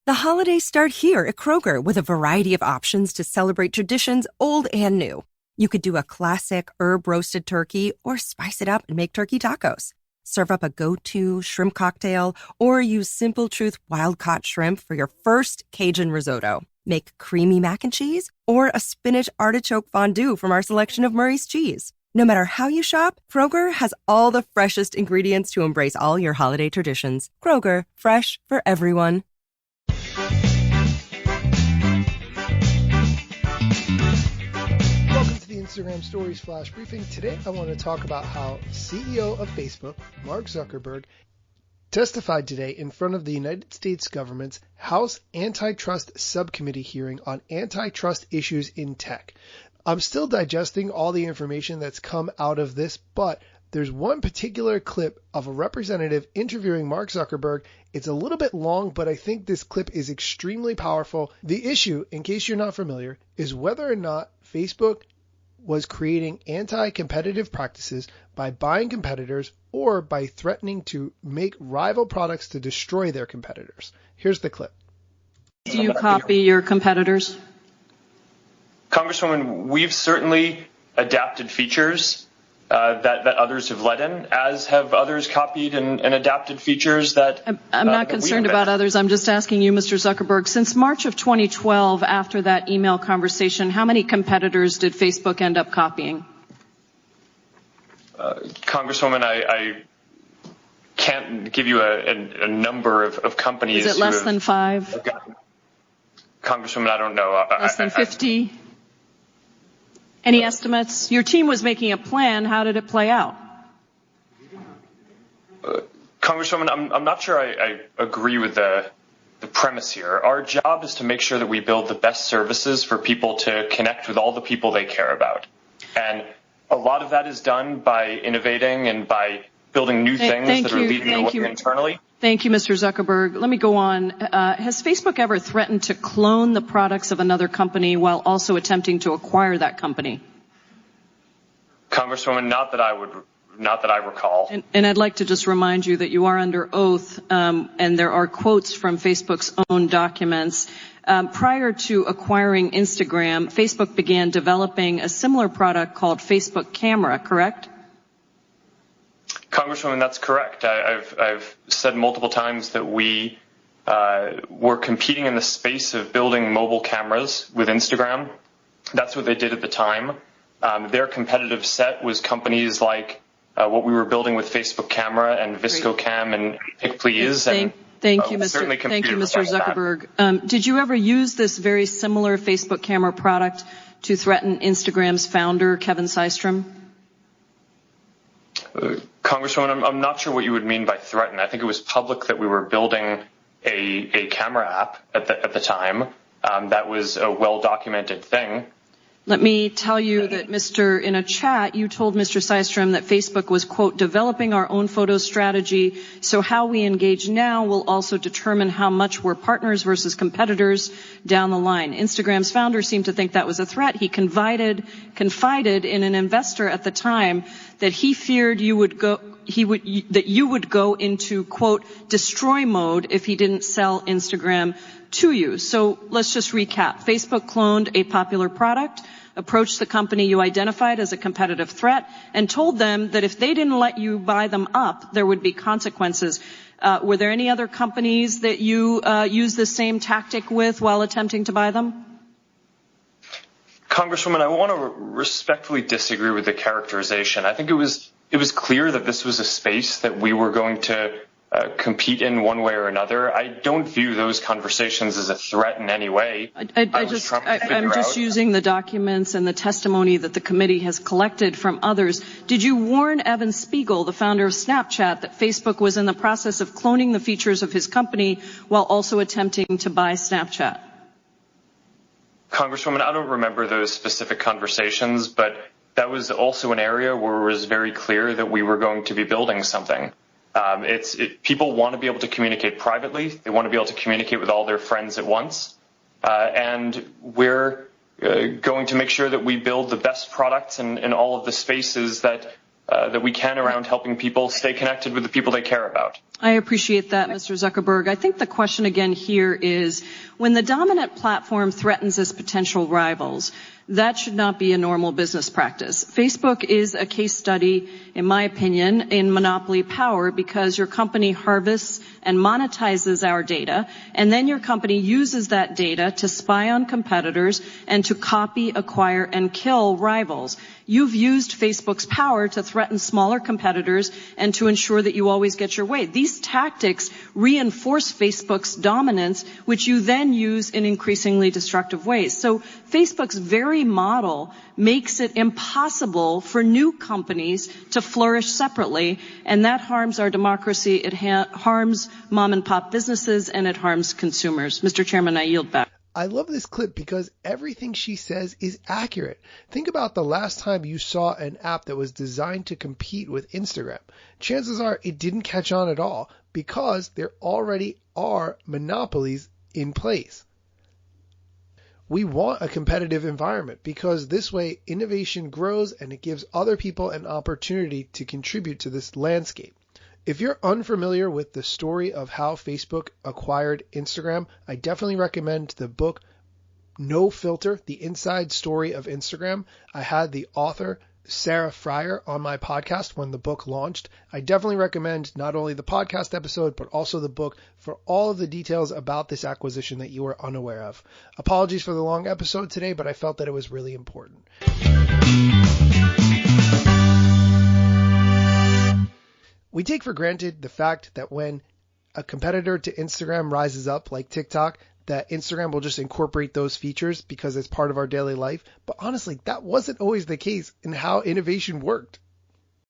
The holidays start here at Kroger with a variety of options to celebrate traditions old and new. You could do a classic herb-roasted turkey or spice it up and make turkey tacos. Serve up a go-to shrimp cocktail or use Simple Truth wild-caught shrimp for your first Cajun risotto. Make creamy mac and cheese or a spinach artichoke fondue from our selection of Murray's cheese. No matter how you shop, Kroger has all the freshest ingredients to embrace all your holiday traditions. Kroger, fresh for everyone. Welcome to the Instagram Stories Flash Briefing. Today I want to talk about how CEO of Facebook, Mark Zuckerberg, testified today in front of the United States government's House Antitrust Subcommittee hearing on antitrust issues in tech. I'm still digesting all the information that's come out of this, but there's one particular clip of a representative interviewing Mark Zuckerberg. It's a little bit long, but I think this clip is extremely powerful. The issue, in case you're not familiar, is whether or not Facebook was creating anti-competitive practices by buying competitors or by threatening to make rival products to destroy their competitors. Here's the clip. Do you copy your competitors? Congresswoman, we've certainly adapted features that others have led in, as have others copied and adapted features that I'm not concerned about others. I'm just asking you, Mr. Zuckerberg, since March of 2012, after that email conversation, how many competitors did Facebook end up copying? Congresswoman, I can't give you a number of companies. Is it less than 5? Congresswoman, I don't know. Less than 50? Any estimates? Your team was making a plan. How did it play out? Congresswoman, I'm not sure I agree with the premise here. Our job is to make sure that we build the best services for people to connect with all the people they care about. And a lot of that is done by innovating and by building new things that are leading the way internally. Thank you, Mr. Zuckerberg. Let me go on. Has Facebook ever threatened to clone the products of another company while also attempting to acquire that company? Congresswoman, not that I recall. And I'd like to just remind you that you are under oath, and there are quotes from Facebook's own documents. Prior to acquiring Instagram, Facebook began developing a similar product called Facebook Camera, correct? Congresswoman, that's correct. I've said multiple times that we were competing in the space of building mobile cameras with Instagram. That's what they did at the time. Their competitive set was companies like what we were building with Facebook Camera and ViscoCam and PicPlease. Thank you, Mr. Zuckerberg. Did you ever use this very similar Facebook Camera product to threaten Instagram's founder, Kevin Systrom? Congresswoman, I'm not sure what you would mean by threaten. I think it was public that we were building a camera app at the time. That was a well-documented thing. Let me tell you that, in a chat, you told Mr. Systrom that Facebook was, quote, developing our own photo strategy, so how we engage now will also determine how much we're partners versus competitors down the line. Instagram's founder seemed to think that was a threat. He confided in an investor at the time that he feared you would go into, quote, destroy mode if he didn't sell Instagram to you. So let's just recap. Facebook cloned a popular product, approached the company you identified as a competitive threat, and told them that if they didn't let you buy them up, there would be consequences. Were there any other companies that you used the same tactic with while attempting to buy them? Congresswoman, I want to respectfully disagree with the characterization. I think it was clear that this was a space that we were going to compete in one way or another. I don't view those conversations as a threat in any way. I'm just using the documents and the testimony that the committee has collected from others. Did you warn Evan Spiegel, the founder of Snapchat, that Facebook was in the process of cloning the features of his company while also attempting to buy Snapchat? Congresswoman, I don't remember those specific conversations, but that was also an area where it was very clear that we were going to be building something. People want to be able to communicate privately. They want to be able to communicate with all their friends at once. And we're going to make sure that we build the best products in all of the spaces that around helping people stay connected with the people they care about. I appreciate that, Mr. Zuckerberg. I think the question again here is, when the dominant platform threatens its potential rivals, that should not be a normal business practice. Facebook is a case study, in my opinion, in monopoly power because your company harvests and monetizes our data, and then your company uses that data to spy on competitors and to copy, acquire, and kill rivals. You've used Facebook's power to threaten smaller competitors and to ensure that you always get your way. These tactics reinforce Facebook's dominance, which you then use in increasingly destructive ways. So Facebook's very model makes it impossible for new companies to flourish separately, and that harms our democracy, it harms mom-and-pop businesses, and it harms consumers. Mr. Chairman, I yield back. I love this clip because everything she says is accurate. Think about the last time you saw an app that was designed to compete with Instagram. Chances are it didn't catch on at all because there already are monopolies in place. We want a competitive environment because this way innovation grows and it gives other people an opportunity to contribute to this landscape. If you're unfamiliar with the story of how Facebook acquired Instagram, I definitely recommend the book No Filter, The Inside Story of Instagram. I had the author Sarah Fryer on my podcast when the book launched. I definitely recommend not only the podcast episode, but also the book for all of the details about this acquisition that you are unaware of. Apologies for the long episode today, but I felt that it was really important. We take for granted the fact that when a competitor to Instagram rises up like TikTok, that Instagram will just incorporate those features because it's part of our daily life. But honestly, that wasn't always the case in how innovation worked.